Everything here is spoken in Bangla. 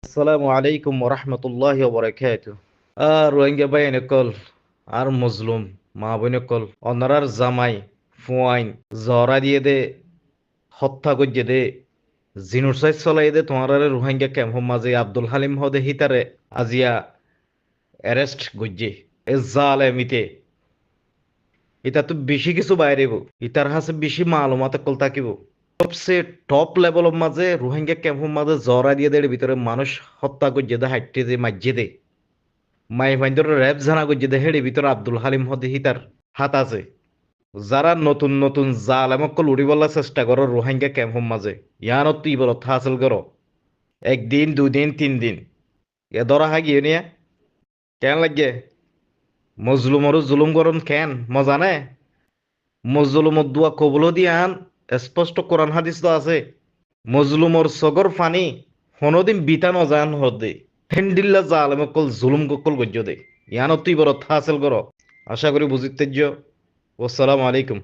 আসসালামু আলাইকুম ওরহমতুল্লাহি ওবরাকাতু। আর রোহিঙ্গা ভাই নকল আর মজলুম মা বই নকল অনারার জামাই ফুয়াইন জহরা দিয়ে দে হত্যা করছে দে জিনুসাইড চলাই দে তোমার রোহিঙ্গা ক্যাম্প মাঝে আব্দুল হালিম হদে হিতারে আজিয়া অ্যারেস্ট গজ্জে এ জালেমিতে এটা তো বেশি কিছু বাইরেব ইতার হাসে বেশি মালুমাতে কল থাকিব সবচেয়ে টপ লেভেলের মাঝে রোহিঙ্গা ক্যাম্পের মাঝে জরা দিয়ে দেড় ভিতরে মানুষ হত্যা করছে দে হাইটে যে মাঝে দে মাই ভাইন্দর র্যাব জানা করছে দে হেড়ে ভিতরে আব্দুল হালিম হদে হিতার হাত আছে যারা নতুন নতুন জাল এমকল উড়িবলার চেষ্টা করো রোহিঙ্গা ক্যাম্পের মাঝে ইয়ানত তুই বলো হাসিল করো একদিন দুদিন তিন দিন এ ধরা হাগিয়ে নিয়ে কেন লাগে মজলুমরও জুলুম করন কেন মজা নে মজলুমর দুয়া কবুল দিয়ান স্পষ্ট কোরআন হাদিস তো আছে মজলুমর সগর ফানি হনদিন বিতা নজান হদে হেন্ডিল্লা জালেম কল জুলুম কল গজ্য দে ইয়ানত তুই বড় হাসিল করো আশা করি বুঝিতে আসসালামু আলাইকুম।